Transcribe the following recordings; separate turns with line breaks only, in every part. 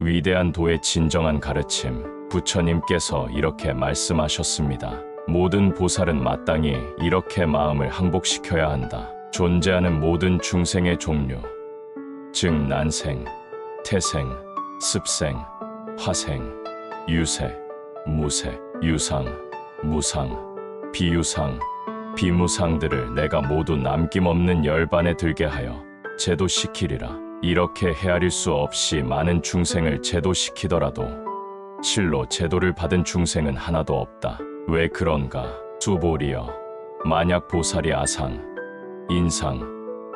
위대한 도의 진정한 가르침, 부처님께서 이렇게 말씀하셨습니다. 모든 보살은 마땅히 이렇게 마음을 항복시켜야 한다. 존재하는 모든 중생의 종류, 즉 난생, 태생, 습생, 화생, 유생, 무생, 유상, 무상, 비유상, 비무상들을 내가 모두 남김없는 열반에 들게 하여 제도시키리라. 이렇게 헤아릴 수 없이 많은 중생을 제도시키더라도 실로 제도를 받은 중생은 하나도 없다. 왜 그런가? 수보리여, 만약 보살이 아상, 인상,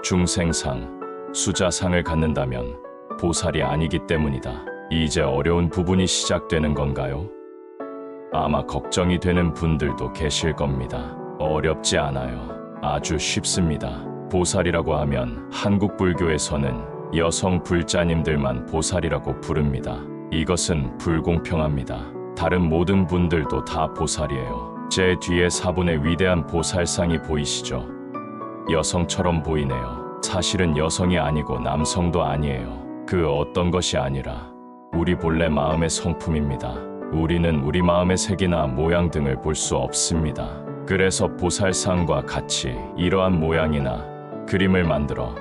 중생상, 수자상을 갖는다면 보살이 아니기 때문이다. 이제 어려운 부분이 시작되는 건가요? 아마 걱정이 되는 분들도 계실 겁니다. 어렵지 않아요. 아주 쉽습니다. 보살이라고 하면 한국 불교에서는 여성 불자님들만 보살이라고 부릅니다. 이것은 불공평합니다. 다른 모든 분들도 다 보살이에요. 제 뒤에 4분의 위대한 보살상이 보이시죠? 여성처럼 보이네요. 사실은 여성이 아니고 남성도 아니에요. 그 어떤 것이 아니라 우리 본래 마음의 성품입니다. 우리는 우리 마음의 색이나 모양 등을 볼 수 없습니다. 그래서 보살상과 같이 이러한 모양이나 그림을 만들어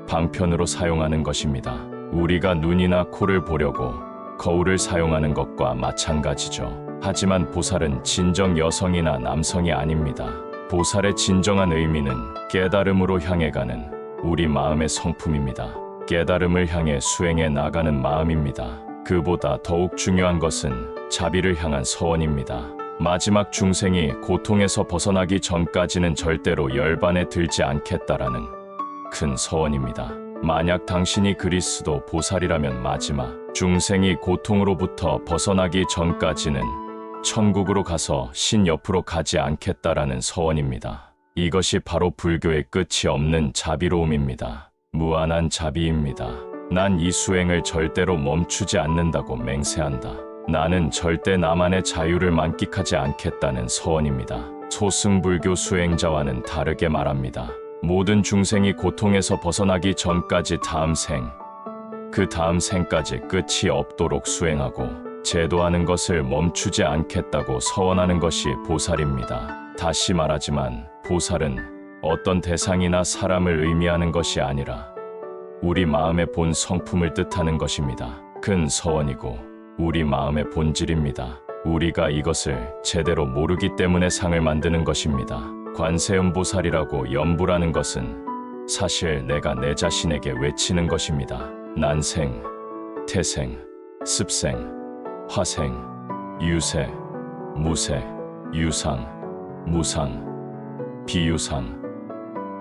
방편으로 사용하는 것입니다. 우리가 눈이나 코를 보려고 거울을 사용하는 것과 마찬가지죠. 하지만 보살은 진정 여성이나 남성이 아닙니다. 보살의 진정한 의미는 깨달음으로 향해 가는 우리 마음의 성품입니다. 깨달음을 향해 수행해 나가는 마음입니다. 그보다 더욱 중요한 것은 자비를 향한 서원입니다. 마지막 중생이 고통에서 벗어나기 전까지는 절대로 열반에 들지 않겠다라는 큰 서원입니다. 만약 당신이 그리스도 보살이라면 마지막 중생이 고통으로부터 벗어나기 전까지는 천국으로 가서 신 옆으로 가지 않겠다라는 서원입니다. 이것이 바로 불교의 끝이 없는 자비로움입니다. 무한한 자비입니다. 난 이 수행을 절대로 멈추지 않는다고 맹세한다. 나는 절대 나만의 자유를 만끽하지 않겠다는 서원입니다. 소승불교 수행자와는 다르게 말합니다. 모든 중생이 고통에서 벗어나기 전까지 다음 생, 그 다음 생까지 끝이 없도록 수행하고 제도하는 것을 멈추지 않겠다고 서원하는 것이 보살입니다. 다시 말하지만 보살은 어떤 대상이나 사람을 의미하는 것이 아니라 우리 마음의 본 성품을 뜻하는 것입니다. 큰 서원이고 우리 마음의 본질입니다. 우리가 이것을 제대로 모르기 때문에 상을 만드는 것입니다. 관세음보살이라고 연부라는 것은 사실 내가 내 자신에게 외치는 것입니다. 난생, 태생, 습생, 화생, 유세, 무세, 유상, 무상, 비유상,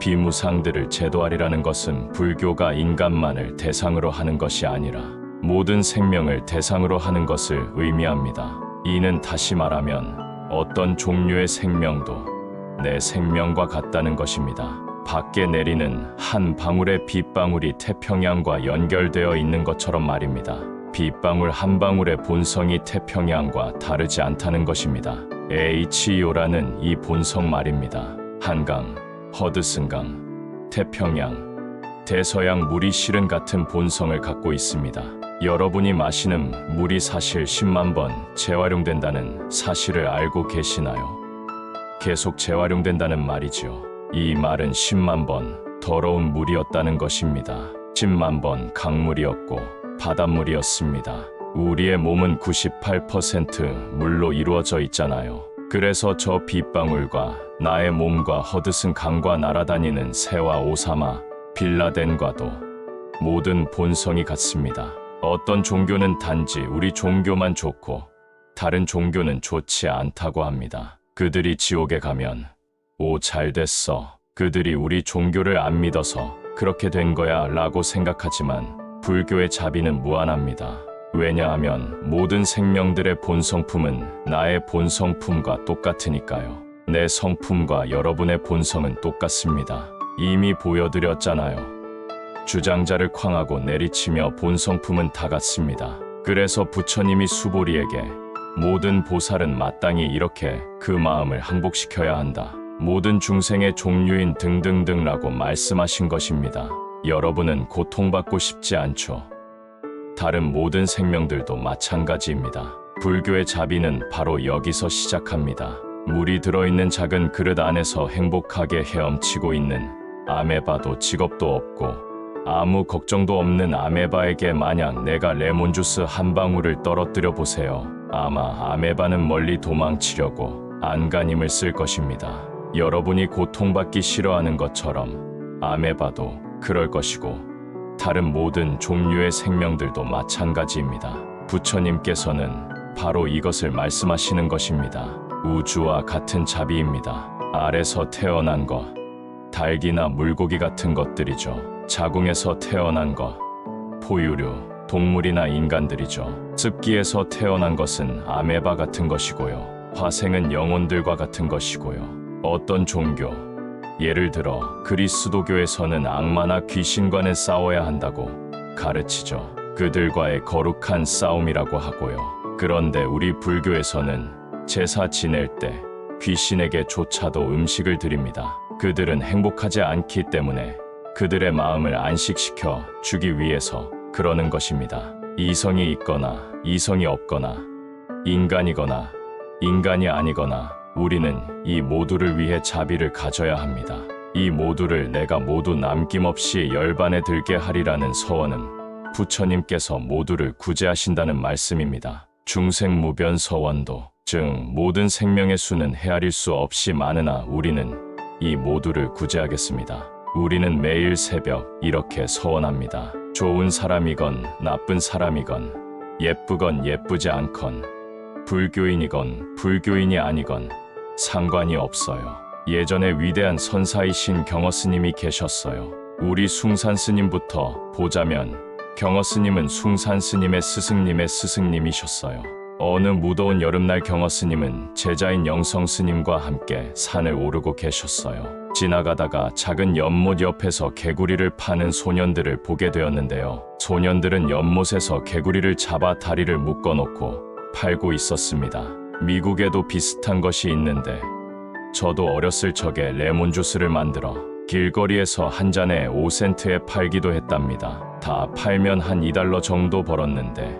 비무상들을 제도하리라는 것은 불교가 인간만을 대상으로 하는 것이 아니라 모든 생명을 대상으로 하는 것을 의미합니다. 이는 다시 말하면 어떤 종류의 생명도 내 생명과 같다는 것입니다. 밖에 내리는 한 방울의 빗방울이 태평양과 연결되어 있는 것처럼 말입니다. 빗방울 한 방울의 본성이 태평양과 다르지 않다는 것입니다. HO라는 이 본성 말입니다. 한강, 허드슨강, 태평양, 대서양 물이 실은 같은 본성을 갖고 있습니다. 여러분이 마시는 물이 사실 10만 번 재활용된다는 사실을 알고 계시나요? 계속 재활용된다는 말이죠. 이 말은 10만 번 더러운 물이었다는 것입니다. 10만 번 강물이었고 바닷물이었습니다. 우리의 몸은 98% 물로 이루어져 있잖아요. 그래서 저 빗방울과 나의 몸과 허드슨 강과 날아다니는 새와 오사마, 빌라덴과도 모든 본성이 같습니다. 어떤 종교는 단지 우리 종교만 좋고 다른 종교는 좋지 않다고 합니다. 그들이 지옥에 가면 오 잘됐어. 그들이 우리 종교를 안 믿어서 그렇게 된 거야 라고 생각하지만 불교의 자비는 무한합니다. 왜냐하면 모든 생명들의 본성품은 나의 본성품과 똑같으니까요. 내 성품과 여러분의 본성은 똑같습니다. 이미 보여드렸잖아요. 주장자를 쾅하고 내리치며 본성품은 다 같습니다. 그래서 부처님이 수보리에게 모든 보살은 마땅히 이렇게 그 마음을 항복시켜야 한다. 모든 중생의 종류인 등등등라고 말씀하신 것입니다. 여러분은 고통받고 싶지 않죠? 다른 모든 생명들도 마찬가지입니다. 불교의 자비는 바로 여기서 시작합니다. 물이 들어있는 작은 그릇 안에서 행복하게 헤엄치고 있는 아메바도 직업도 없고 아무 걱정도 없는 아메바에게 만약 내가 레몬주스 한 방울을 떨어뜨려 보세요. 아마 아메바는 멀리 도망치려고 안간힘을 쓸 것입니다. 여러분이 고통받기 싫어하는 것처럼 아메바도 그럴 것이고 다른 모든 종류의 생명들도 마찬가지입니다. 부처님께서는 바로 이것을 말씀하시는 것입니다. 우주와 같은 자비입니다. 알에서 태어난 것, 닭이나 물고기 같은 것들이죠. 자궁에서 태어난 것, 포유류, 동물이나 인간들이죠. 습기에서 태어난 것은 아메바 같은 것이고요. 화생은 영혼들과 같은 것이고요. 어떤 종교, 예를 들어 그리스도교에서는 악마나 귀신과는 싸워야 한다고 가르치죠. 그들과의 거룩한 싸움이라고 하고요. 그런데 우리 불교에서는 제사 지낼 때 귀신에게조차도 음식을 드립니다. 그들은 행복하지 않기 때문에 그들의 마음을 안식시켜 주기 위해서 그러는 것입니다. 이성이 있거나 이성이 없거나 인간이거나 인간이 아니거나 우리는 이 모두를 위해 자비를 가져야 합니다. 이 모두를 내가 모두 남김없이 열반에 들게 하리라는 서원은 부처님께서 모두를 구제하신다는 말씀입니다. 중생무변 서원도, 즉 모든 생명의 수는 헤아릴 수 없이 많으나 우리는 이 모두를 구제하겠습니다. 우리는 매일 새벽 이렇게 서원합니다. 좋은 사람이건 나쁜 사람이건 예쁘건 예쁘지 않건 불교인이건 불교인이 아니건 상관이 없어요. 예전에 위대한 선사이신 경허스님이 계셨어요. 우리 숭산스님부터 보자면 경허스님은 숭산스님의 스승님의 스승님이셨어요. 어느 무더운 여름날 경허스님은 제자인 영성스님과 함께 산을 오르고 계셨어요. 지나가다가 작은 연못 옆에서 개구리를 파는 소년들을 보게 되었는데요. 소년들은 연못에서 개구리를 잡아 다리를 묶어놓고 팔고 있었습니다. 미국에도 비슷한 것이 있는데 저도 어렸을 적에 레몬 주스를 만들어 길거리에서 한 잔에 5센트에 팔기도 했답니다. 다 팔면 한 $2 정도 벌었는데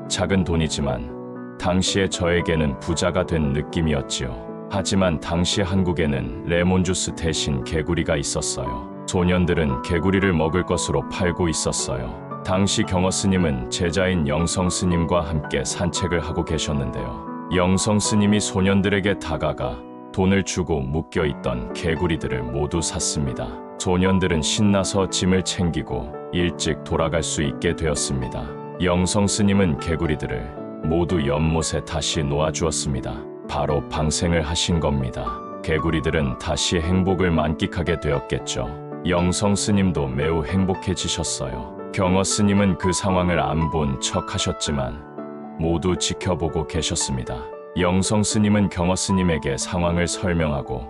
작은 돈이지만 당시에 저에게는 부자가 된 느낌이었지요. 하지만 당시 한국에는 레몬 주스 대신 개구리가 있었어요. 소년들은 개구리를 먹을 것으로 팔고 있었어요. 당시 경허스님은 제자인 영성스님과 함께 산책을 하고 계셨는데요. 영성스님이 소년들에게 다가가 돈을 주고 묶여있던 개구리들을 모두 샀습니다. 소년들은 신나서 짐을 챙기고 일찍 돌아갈 수 있게 되었습니다. 영성스님은 개구리들을 모두 연못에 다시 놓아주었습니다. 바로 방생을 하신 겁니다. 개구리들은 다시 행복을 만끽하게 되었겠죠. 영성스님도 매우 행복해지셨어요. 경허스님은 그 상황을 안 본 척 하셨지만 모두 지켜보고 계셨습니다. 영성스님은 경허스님에게 상황을 설명하고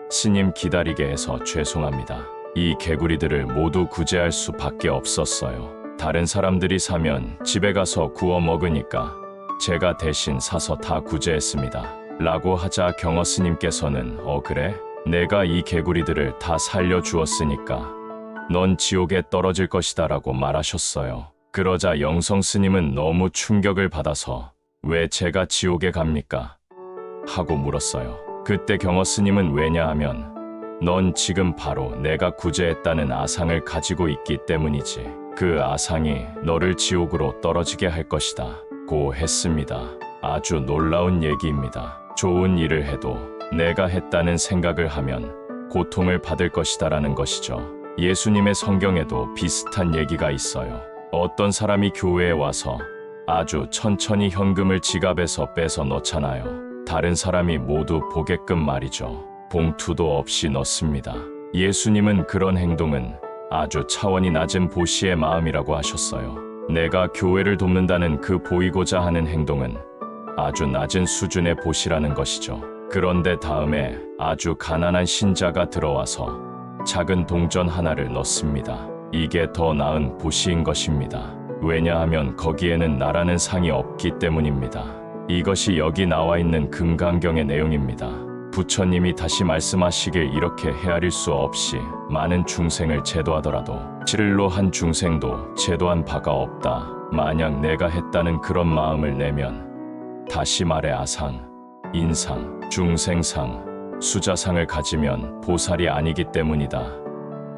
스님 기다리게 해서 죄송합니다. 이 개구리들을 모두 구제할 수밖에 없었어요. 다른 사람들이 사면 집에 가서 구워 먹으니까 제가 대신 사서 다 구제했습니다. 라고 하자 경허스님께서는 그래? 내가 이 개구리들을 다 살려주었으니까 넌 지옥에 떨어질 것이다 라고 말하셨어요. 그러자 영성스님은 너무 충격을 받아서 왜 제가 지옥에 갑니까? 하고 물었어요. 그때 경허스님은 왜냐하면 넌 지금 바로 내가 구제했다는 아상을 가지고 있기 때문이지. 그 아상이 너를 지옥으로 떨어지게 할 것이다. 고 했습니다. 아주 놀라운 얘기입니다. 좋은 일을 해도 내가 했다는 생각을 하면 고통을 받을 것이다라는 것이죠. 예수님의 성경에도 비슷한 얘기가 있어요. 어떤 사람이 교회에 와서 아주 천천히 현금을 지갑에서 빼서 넣잖아요. 다른 사람이 모두 보게끔 말이죠. 봉투도 없이 넣습니다. 예수님은 그런 행동은 아주 차원이 낮은 보시의 마음이라고 하셨어요. 내가 교회를 돕는다는 그 보이고자 하는 행동은 아주 낮은 수준의 보시라는 것이죠. 그런데 다음에 아주 가난한 신자가 들어와서 작은 동전 하나를 넣습니다. 이게 더 나은 보시인 것입니다. 왜냐하면 거기에는 나라는 상이 없기 때문입니다. 이것이 여기 나와 있는 금강경의 내용입니다. 부처님이 다시 말씀하시길 이렇게 헤아릴 수 없이 많은 중생을 제도하더라도 실로 한 중생도 제도한 바가 없다. 만약 내가 했다는 그런 마음을 내면 다시 말해 아상, 인상, 중생상, 수자상을 가지면 보살이 아니기 때문이다.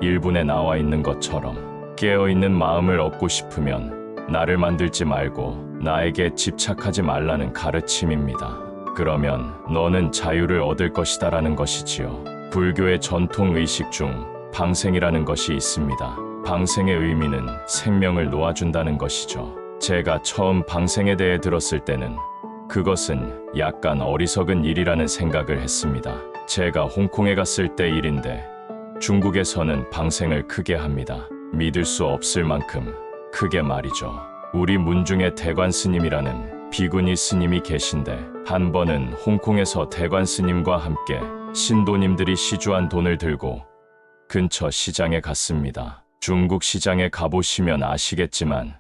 1분에 나와 있는 것처럼 깨어있는 마음을 얻고 싶으면 나를 만들지 말고 나에게 집착하지 말라는 가르침입니다. 그러면 너는 자유를 얻을 것이다라는 것이지요. 불교의 전통 의식 중 방생이라는 것이 있습니다. 방생의 의미는 생명을 놓아준다는 것이죠. 제가 처음 방생에 대해 들었을 때는 그것은 약간 어리석은 일이라는 생각을 했습니다. 제가 홍콩에 갔을 때 일인데 중국에서는 방생을 크게 합니다. 믿을 수 없을 만큼 크게 말이죠. 우리 문중에 대관 스님이라는 비구니 스님이 계신데 한 번은 홍콩에서 대관 스님과 함께 신도님들이 시주한 돈을 들고 근처 시장에 갔습니다. 중국 시장에 가보시면 아시겠지만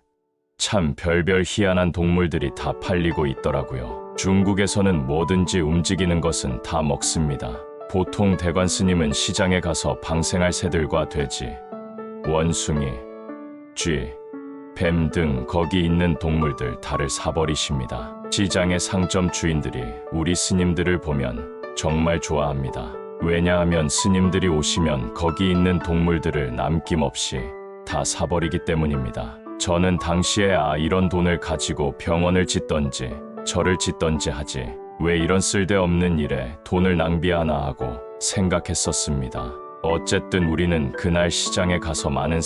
참 별별 희한한 동물들이 다 팔리고 있더라고요. 중국에서는 뭐든지 움직이는 것은 다 먹습니다. 보통 대관 스님은 시장에 가서 방생할 새들과 돼지, 원숭이, 쥐, 뱀 등 거기 있는 동물들 다를 사버리십니다. 시장의 상점 주인들이 우리 스님들을 보면 정말 좋아합니다. 왜냐하면 스님들이 오시면 거기 있는 동물들을 남김없이 다 사버리기 때문입니다. 저는 당시에 이런 돈을 가지고 병원을 짓던지 절을 짓던지 하지 왜 이런 쓸데없는 일에 돈을 낭비하나 하고 생각했었습니다. 어쨌든 우리는 그날 시장에 가서 많은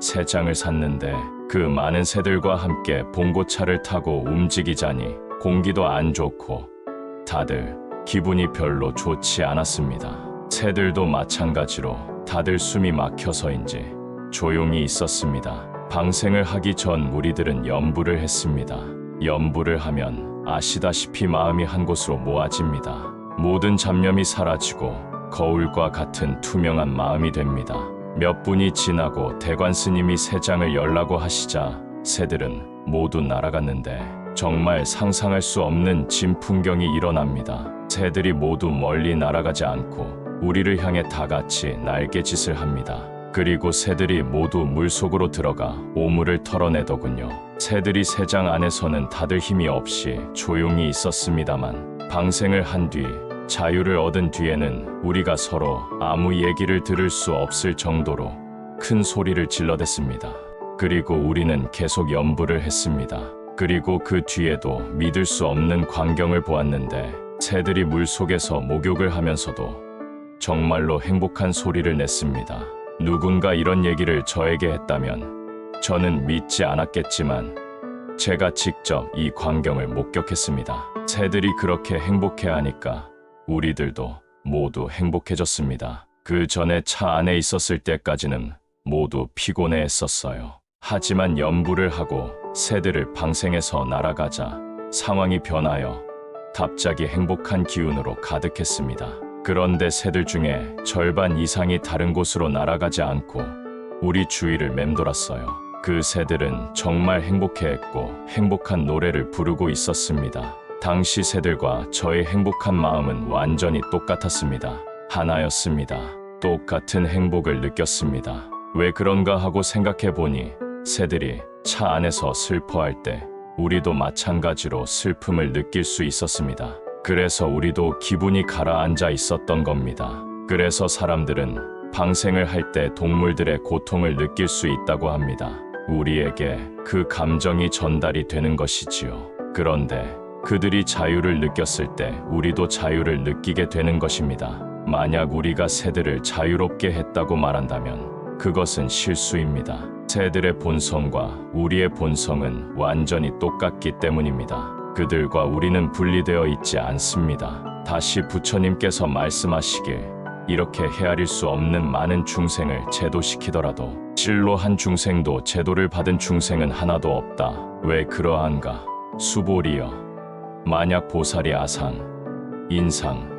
새장을 샀는데 그 많은 새들과 함께 봉고차를 타고 움직이자니 공기도 안 좋고 다들 기분이 별로 좋지 않았습니다. 새들도 마찬가지로 다들 숨이 막혀서인지 조용히 있었습니다. 방생을 하기 전 우리들은 염불을 했습니다. 염불을 하면 아시다시피 마음이 한 곳으로 모아집니다. 모든 잡념이 사라지고 거울과 같은 투명한 마음이 됩니다. 몇 분이 지나고 대관 스님이 새장을 열라고 하시자 새들은 모두 날아갔는데 정말 상상할 수 없는 진풍경이 일어납니다. 새들이 모두 멀리 날아가지 않고 우리를 향해 다 같이 날개짓을 합니다. 그리고 새들이 모두 물속으로 들어가 오물을 털어내더군요. 새들이 새장 안에서는 다들 힘이 없이 조용히 있었습니다만 방생을 한 뒤 자유를 얻은 뒤에는 우리가 서로 아무 얘기를 들을 수 없을 정도로 큰 소리를 질러댔습니다. 그리고 우리는 계속 염불을 했습니다. 그리고 그 뒤에도 믿을 수 없는 광경을 보았는데 새들이 물속에서 목욕을 하면서도 정말로 행복한 소리를 냈습니다. 누군가 이런 얘기를 저에게 했다면 저는 믿지 않았겠지만 제가 직접 이 광경을 목격했습니다. 새들이 그렇게 행복해하니까 우리들도 모두 행복해졌습니다. 그 전에 차 안에 있었을 때까지는 모두 피곤해했었어요. 하지만 염불을 하고 새들을 방생해서 날아가자 상황이 변하여 갑자기 행복한 기운으로 가득했습니다. 그런데 새들 중에 절반 이상이 다른 곳으로 날아가지 않고 우리 주위를 맴돌았어요. 그 새들은 정말 행복해했고 행복한 노래를 부르고 있었습니다. 당시 새들과 저의 행복한 마음은 완전히 똑같았습니다. 하나였습니다. 똑같은 행복을 느꼈습니다. 왜 그런가 하고 생각해보니 새들이 차 안에서 슬퍼할 때 우리도 마찬가지로 슬픔을 느낄 수 있었습니다. 그래서 우리도 기분이 가라앉아 있었던 겁니다. 그래서 사람들은 방생을 할 때 동물들의 고통을 느낄 수 있다고 합니다. 우리에게 그 감정이 전달이 되는 것이지요. 그런데 그들이 자유를 느꼈을 때 우리도 자유를 느끼게 되는 것입니다. 만약 우리가 새들을 자유롭게 했다고 말한다면 그것은 실수입니다. 새들의 본성과 우리의 본성은 완전히 똑같기 때문입니다. 그들과 우리는 분리되어 있지 않습니다. 다시 부처님께서 말씀하시길 이렇게 헤아릴 수 없는 많은 중생을 제도시키더라도 실로 한 중생도 제도를 받은 중생은 하나도 없다. 왜 그러한가? 수보리여. 만약 보살이 아상, 인상,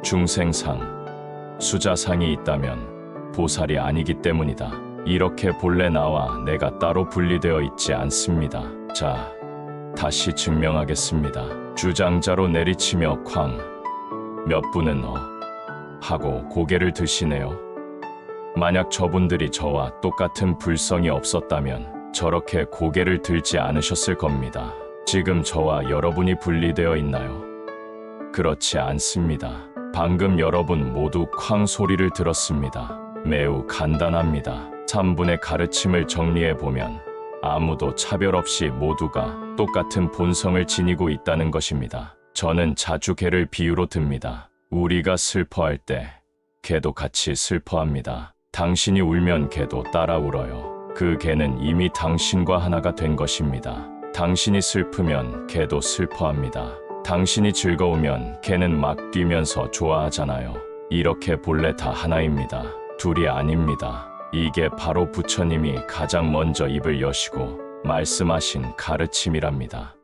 중생상, 수자상이 있다면 보살이 아니기 때문이다. 이렇게 본래 나와 내가 따로 분리되어 있지 않습니다. 자, 다시 증명하겠습니다. 주장자로 내리치며 쾅, 몇 분은 하고 고개를 드시네요. 만약 저분들이 저와 똑같은 불성이 없었다면 저렇게 고개를 들지 않으셨을 겁니다. 지금 저와 여러분이 분리되어 있나요? 그렇지 않습니다. 방금 여러분 모두 쾅 소리를 들었습니다. 매우 간단합니다. 3분의 가르침을 정리해보면 아무도 차별 없이 모두가 똑같은 본성을 지니고 있다는 것입니다. 저는 자주 개를 비유로 듭니다. 우리가 슬퍼할 때 개도 같이 슬퍼합니다. 당신이 울면 개도 따라 울어요. 그 개는 이미 당신과 하나가 된 것입니다. 당신이 슬프면 개도 슬퍼합니다. 당신이 즐거우면 개는 막 뛰면서 좋아하잖아요. 이렇게 본래 다 하나입니다. 둘이 아닙니다. 이게 바로 부처님이 가장 먼저 입을 여시고 말씀하신 가르침이랍니다.